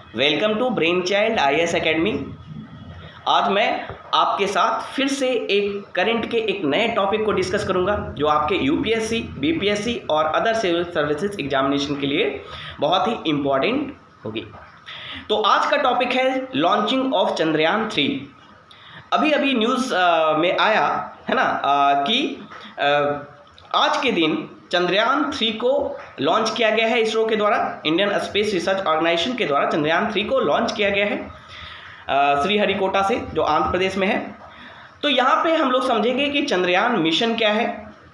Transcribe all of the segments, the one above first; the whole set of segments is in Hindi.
Welcome to Brain Child IAS Academy. आज मैं आपके साथ फिर से एक करंट के एक नए टॉपिक को डिस्कस करूंगा जो आपके UPSC, BPSC और अदर सिविल सर्विसेज एग्जामिनेशन के लिए बहुत ही इम्पॉर्टेंट होगी। तो आज का टॉपिक है लॉन्चिंग ऑफ चंद्रयान 3। अभी अभी न्यूज़ में आया है ना कि आज के दिन चंद्रयान 3 को लॉन्च किया गया है इसरो के द्वारा, इंडियन स्पेस रिसर्च ऑर्गेनाइजेशन के द्वारा चंद्रयान 3 को लॉन्च किया गया है श्रीहरिकोटा से, जो आंध्र प्रदेश में है। तो यहाँ पे हम लोग समझेंगे कि चंद्रयान मिशन क्या है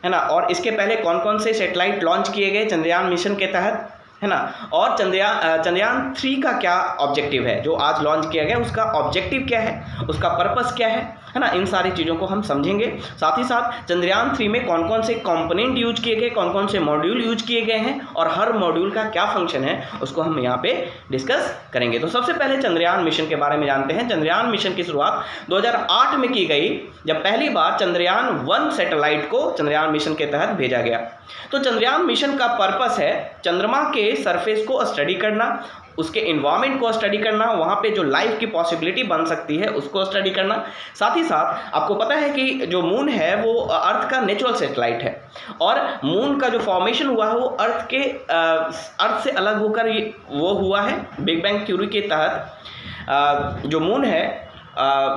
ना, और इसके पहले कौन कौन से सैटेलाइट लॉन्च किए गए चंद्रयान मिशन के तहत, है ना, और चंद्रयान 3 का क्या ऑब्जेक्टिव है, जो आज लॉन्च किया गया उसका ऑब्जेक्टिव क्या है, उसका पर्पस क्या है ना, इन सारी चीज़ों को हम समझेंगे। साथ ही साथ चंद्रयान 3 में कौन कौन से कंपोनेंट यूज किए गए, कौन कौन से मॉड्यूल यूज किए गए हैं और हर मॉड्यूल का क्या फंक्शन है उसको हम यहाँ पे डिस्कस करेंगे। तो सबसे पहले चंद्रयान मिशन के बारे में जानते हैं। चंद्रयान मिशन की शुरुआत 2008 में की गई, जब पहली बार चंद्रयान 1 सैटेलाइट को चंद्रयान मिशन के तहत भेजा गया। तो चंद्रयान मिशन का पर्पस है चंद्रमा के सरफेस को स्टडी करना, उसके इन्वायरमेंट को स्टडी करना, वहाँ पे जो लाइफ की पॉसिबिलिटी बन सकती है उसको स्टडी करना। साथ ही साथ आपको पता है कि जो मून है वो अर्थ का नेचुरल सैटेलाइट है और मून का जो फॉर्मेशन हुआ है वो अर्थ से अलग होकर वो हुआ है। बिग बैंग थ्योरी के तहत जो मून है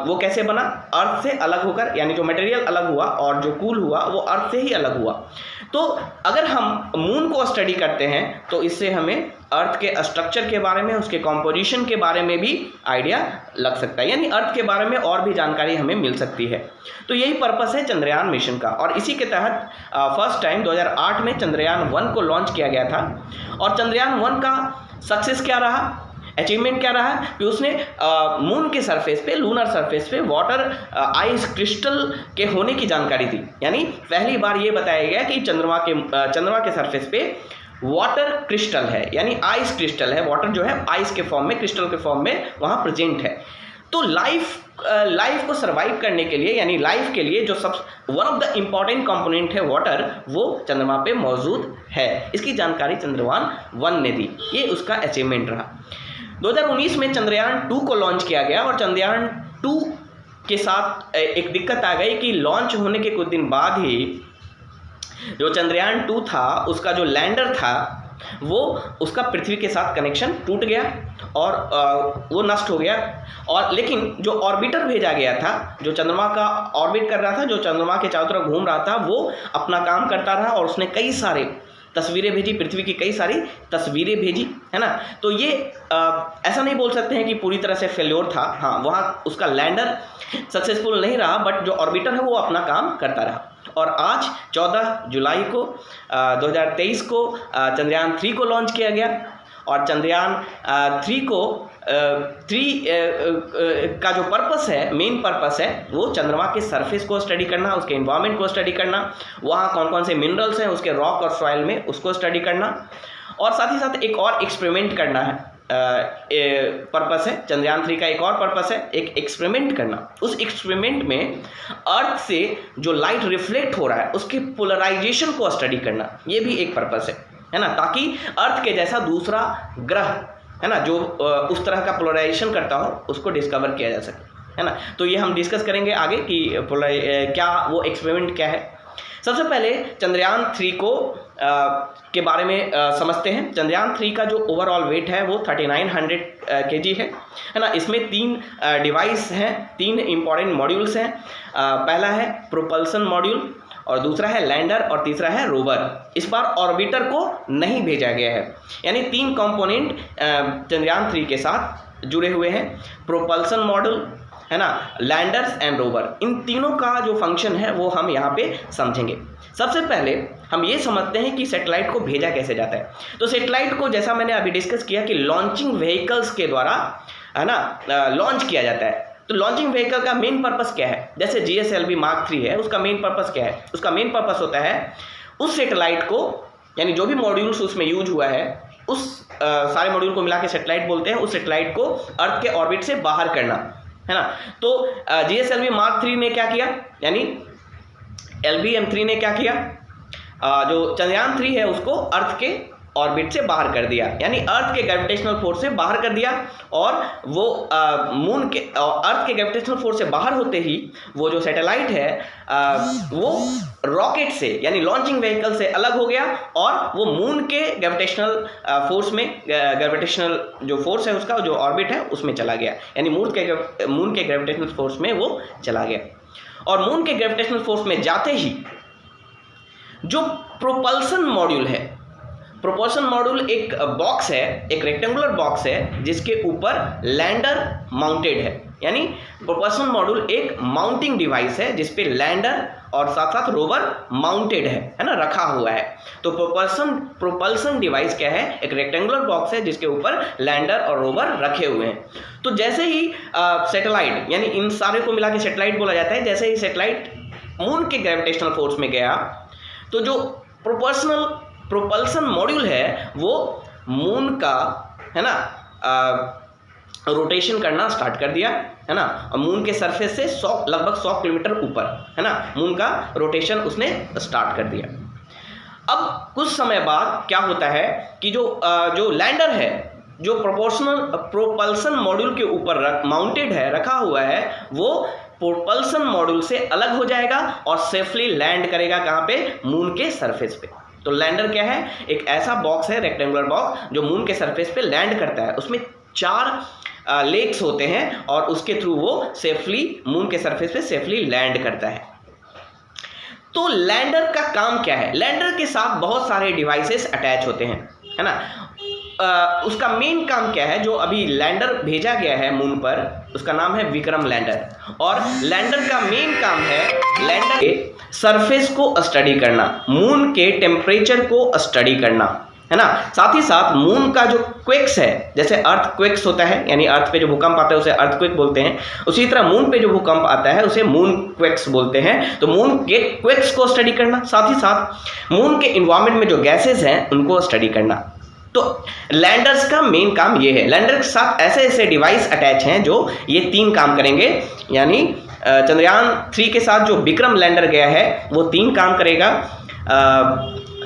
वो कैसे बना, अर्थ से अलग होकर, यानी जो मटेरियल अलग हुआ और जो कूल हुआ वो अर्थ से ही अलग हुआ। तो अगर हम मून को स्टडी करते हैं तो इससे हमें अर्थ के स्ट्रक्चर के बारे में, उसके कॉम्पोजिशन के बारे में भी आइडिया लग सकता है, यानी अर्थ के बारे में और भी जानकारी हमें मिल सकती है। तो यही पर्पस है चंद्रयान मिशन का, और इसी के तहत फर्स्ट टाइम 2008 में चंद्रयान 1 को लॉन्च किया गया था। और चंद्रयान 1 का सक्सेस क्या रहा, अचीवमेंट क्या रहा कि उसने मून के सरफेस पे, लूनर सरफेस पे वाटर आइस क्रिस्टल के होने की जानकारी दी। यानी पहली बार ये बताया गया कि चंद्रमा के सरफेस पे वाटर क्रिस्टल है, यानी आइस क्रिस्टल है। वाटर जो है आइस के फॉर्म में, क्रिस्टल के फॉर्म में वहाँ प्रेजेंट है। तो लाइफ को सर्वाइव करने के लिए, यानी लाइफ के लिए जो one of the important component है वाटर, वो चंद्रमा पे मौजूद है। इसकी जानकारी चंद्रयान 1 ने दी, ये उसका अचीवमेंट रहा। 2019 में चंद्रयान 2 को लॉन्च किया गया और चंद्रयान 2 के साथ एक दिक्कत आ गई कि लॉन्च होने के कुछ दिन बाद ही जो चंद्रयान 2 था उसका जो लैंडर था वो उसका पृथ्वी के साथ कनेक्शन टूट गया और वो नष्ट हो गया। और लेकिन जो ऑर्बिटर भेजा गया था, जो चंद्रमा का ऑर्बिट कर रहा था, जो चंद्रमा के चारों तरफ घूम रहा था, वो अपना काम करता रहा और उसने कई सारे तस्वीरें भेजी, पृथ्वी की कई सारी तस्वीरें भेजी, है ना। तो ये ऐसा नहीं बोल सकते हैं कि पूरी तरह से फेल्योर था। हाँ, वहाँ उसका लैंडर सक्सेसफुल नहीं रहा, बट जो ऑर्बिटर है वो अपना काम करता रहा। और आज 14 जुलाई को 2023 को चंद्रयान 3 को लॉन्च किया गया। और चंद्रयान 3 का जो पर्पस है, मेन पर्पस है, वो चंद्रमा के सरफेस को स्टडी करना, उसके एनवायरनमेंट को स्टडी करना, वहाँ कौन कौन से मिनरल्स हैं उसके रॉक और सॉइल में, उसको स्टडी करना, और साथ ही साथ एक और एक्सपेरिमेंट करना है। पर्पस है चंद्रयान 3 का, एक और पर्पस है एक एक्सपेरिमेंट करना। उस एक्सपेरिमेंट में अर्थ से जो लाइट रिफ्लेक्ट हो रहा है उसके पोलराइजेशन को स्टडी करना, ये भी एक पर्पस है ना, ताकि अर्थ के जैसा दूसरा ग्रह, है ना, जो उस तरह का पोलराइजेशन करता हो उसको डिस्कवर किया जा सके, है ना। तो ये हम डिस्कस करेंगे आगे कि क्या वो एक्सपेरिमेंट क्या है। सबसे पहले चंद्रयान 3 को के बारे में समझते हैं। चंद्रयान 3 का जो ओवरऑल वेट है वो 3900 kg है ना। इसमें 3 डिवाइस हैं, 3 इंपॉर्टेंट मॉड्यूल्स हैं। पहला है प्रोपल्सन मॉड्यूल, और दूसरा है लैंडर, और तीसरा है रोवर। इस बार ऑर्बिटर को नहीं भेजा गया है, यानी 3 कंपोनेंट चंद्रयान 3 के साथ जुड़े हुए हैं। प्रोपल्सन मॉड्यूल, है ना, लैंडर्स एंड रोवर, इन तीनों का जो फंक्शन है वो हम यहाँ पे समझेंगे। सबसे पहले हम ये समझते हैं कि सैटेलाइट को भेजा कैसे जाता है। तो सैटेलाइट को, जैसा मैंने अभी डिस्कस किया, कि लॉन्चिंग व्हीकल्स के द्वारा, है ना, लॉन्च किया जाता है। तो लॉन्चिंग व्हीकल का मेन पर्पस क्या है, जैसे GSLV Mark 3 है, उसका मेन पर्पस क्या है, उसका मेन पर्पस होता है उस सैटेलाइट को, यानी जो भी मॉड्यूल्स उसमें यूज हुआ है, उस सारे मॉड्यूल को मिला के सैटेलाइट बोलते हैं, उस सैटेलाइट को अर्थ के ऑर्बिट से बाहर करना, है ना। तो GSLV Mark 3 ने क्या किया, यानी LV-M3 ने क्या किया, जो चंद्रयान 3 है उसको अर्थ के ऑर्बिट से बाहर कर दिया, यानी अर्थ के ग्रेविटेशनल फोर्स से बाहर कर दिया। और वो मून के अर्थ के ग्रेविटेशनल फोर्स से बाहर होते ही वो जो सैटेलाइट है वो रॉकेट से यानी लॉन्चिंग व्हीकल से अलग हो गया और वो मून के ग्रेविटेशनल फोर्स में, ग्रेविटेशनल जो फोर्स है उसका जो ऑर्बिट है उसमें चला गया, यानी मून के ग्रेविटेशनल फोर्स में वो चला गया। और मून के ग्रेविटेशनल फोर्स में जाते ही जो प्रोपल्सन मॉड्यूल है, प्रोपल्सन मॉड्यूल एक बॉक्स है, एक रेक्टेंगुलर बॉक्स है जिसके ऊपर लैंडर माउंटेड है, यानी प्रोपल्सन मॉड्यूल एक माउंटिंग डिवाइस है जिसपे लैंडर और साथ साथ रोवर माउंटेड है ना, रखा हुआ है। तो प्रोपल्सन डिवाइस क्या है, एक रेक्टेंगुलर बॉक्स है जिसके ऊपर लैंडर और रोवर रखे हुए हैं। तो जैसे ही सैटेलाइट, यानी इन सारे को मिला के सैटेलाइट बोला जाता है, जैसे ही सैटेलाइट मून के ग्रेविटेशनल फोर्स में गया तो जो प्रोपल्सन मॉड्यूल है वो मून का है ना रोटेशन करना स्टार्ट कर दिया, है ना। और मून के सरफेस से लगभग 100 किलोमीटर ऊपर, है ना, मून का रोटेशन उसने स्टार्ट कर दिया। अब कुछ समय बाद क्या होता है कि जो लैंडर है, जो प्रोपल्सन मॉड्यूल के ऊपर माउंटेड है, रखा हुआ है, वो प्रोपल्सन मॉड्यूल से अलग हो जाएगा और सेफली लैंड करेगा कहाँ पे, मून के सरफेस पे। तो लैंडर क्या है, एक ऐसा बॉक्स है, रेक्टेंगुलर बॉक्स, जो मून के सरफेस पे लैंड करता है। उसमें 4 लेग्स होते हैं और उसके थ्रू वो सेफली मून के सरफेस पे सेफली लैंड करता है। तो लैंडर का काम क्या है, लैंडर के साथ बहुत सारे डिवाइसेस अटैच होते हैं, है ना। उसका मेन काम क्या है, जो अभी लैंडर भेजा गया है मून पर, उसका नाम है विक्रम लैंडर। और लैंडर का मेन काम है लैंडर के सरफेस को स्टडी करना, मून के टेम्परेचर को स्टडी करना, है ना। साथ ही साथ मून का जो क्वेक्स है, जैसे अर्थ क्वेक्स होता है, यानी अर्थ पे जो भूकंप आता है उसे अर्थ क्वेक बोलते हैं, उसी तरह मून पे जो भूकंप आता है उसे मून क्वेक्स बोलते हैं। तो मून के क्वेक्स को स्टडी करना, साथ ही साथ मून के इन्वायरमेंट में जो गैसेज हैं उनको स्टडी करना। तो लैंडर्स का मेन काम ये है। लैंडर के साथ ऐसे ऐसे डिवाइस अटैच हैं जो ये 3 काम करेंगे, यानी चंद्रयान 3 के साथ जो विक्रम लैंडर गया है वो 3 काम करेगा।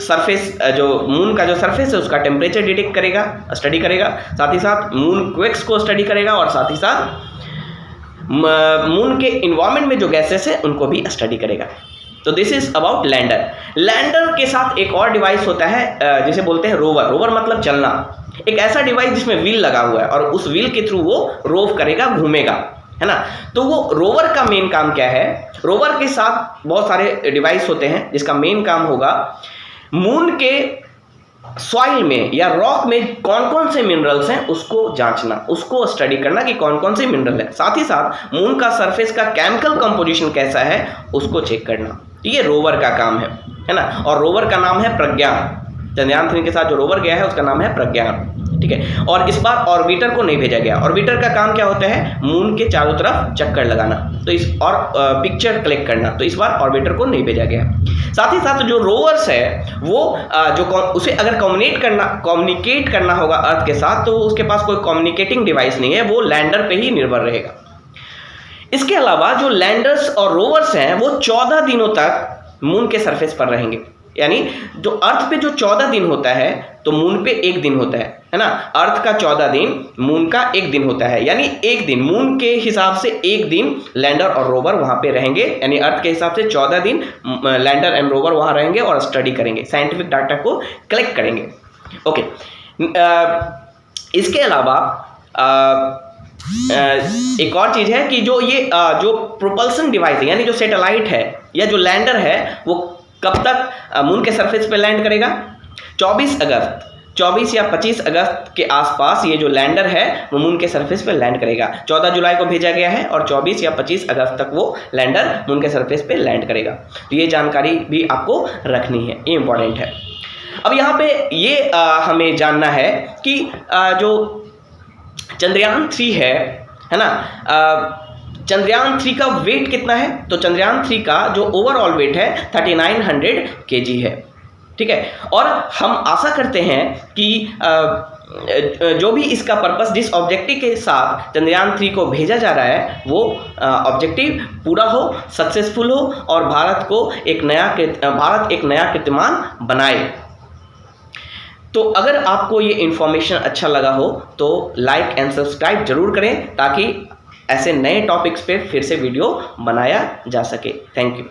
सरफेस, जो मून का जो सरफेस है उसका टेम्परेचर डिटेक्ट करेगा, स्टडी करेगा, साथ ही साथ मून क्वेक्स को स्टडी करेगा, और साथ ही साथ मून के इन्वायरमेंट में जो गैसेस है उनको भी स्टडी करेगा। तो this is about lander. Lander के साथ एक और डिवाइस होता है जिसे बोलते हैं रोवर। रोवर मतलब चलना, एक ऐसा डिवाइस जिसमें व्हील लगा हुआ है और उस व्हील के थ्रू वो रोव करेगा, घूमेगा, है ना। तो वो रोवर का मेन काम क्या है, रोवर के साथ बहुत सारे डिवाइस होते हैं जिसका मेन काम होगा मून के सॉइल में या रॉक में कौन कौन से मिनरल्स हैं उसको जांचना, उसको स्टडी करना कि कौन कौन से मिनरल है। साथ ही साथ मून का सरफेस का केमिकल कंपोजिशन कैसा है उसको चेक करना। ये रोवर का काम है ना। और रोवर का नाम है प्रज्ञान। चंद्रयान 3 के साथ जो रोवर गया है उसका नाम है प्रज्ञान, ठीक है। और इस बार ऑर्बिटर को नहीं भेजा गया। ऑर्बिटर का काम क्या होता है, मून के चारों तरफ चक्कर लगाना, तो पिक्चर कलेक्ट करना। तो इस बार ऑर्बिटर को नहीं भेजा गया। साथ ही साथ जो रोवर्स है वो उसे अगर कम्युनिकेट करना होगा अर्थ के साथ, तो उसके पास कोई कम्युनिकेटिंग डिवाइस नहीं है, वो लैंडर पे ही निर्भर रहेगा। इसके अलावा जो लैंडर्स और रोवर्स हैं वो 14 दिनों तक मून के सरफेस पर रहेंगे, यानी जो अर्थ पे जो 14 दिन होता है तो मून पे 1 दिन होता है ना। अर्थ का 14 दिन, मून का 1 दिन होता है, यानी 1 दिन मून के हिसाब से 1 दिन लैंडर और रोवर वहां पे रहेंगे, यानी अर्थ के हिसाब से 14 दिन लैंडर एंड रोवर वहां रहेंगे और स्टडी करेंगे, साइंटिफिक डाटा को कलेक्ट करेंगे। ओके, इसके अलावा एक और चीज है कि जो जो प्रोपल्सन डिवाइस है, यानी जो सैटेलाइट है या जो लैंडर है, वो कब तक मून के सरफेस पे लैंड करेगा? 24 या 25 अगस्त के आसपास ये जो लैंडर है वो मून के सरफेस पे लैंड करेगा। 14 जुलाई को भेजा गया है और 24 या 25 अगस्त तक वो लैंडर मून के सरफेस पे लैंड करेगा। तो ये जानकारी भी आपको रखनी है, ये इंपॉर्टेंट है। अब यहाँ पे ये हमें जानना है कि जो चंद्रयान 3 है ना, चंद्रयान 3 का वेट कितना है? तो चंद्रयान 3 का जो ओवरऑल वेट है 3900 kg है, ठीक है। और हम आशा करते हैं कि जो भी इसका पर्पस, जिस ऑब्जेक्टिव के साथ चंद्रयान 3 को भेजा जा रहा है वो ऑब्जेक्टिव पूरा हो, सक्सेसफुल हो और भारत एक नया कीर्तिमान बनाए। तो अगर आपको ये इन्फॉर्मेशन अच्छा लगा हो तो लाइक एंड सब्सक्राइब जरूर करें, ताकि ऐसे नए टॉपिक्स पे फिर से वीडियो बनाया जा सके। Thank you.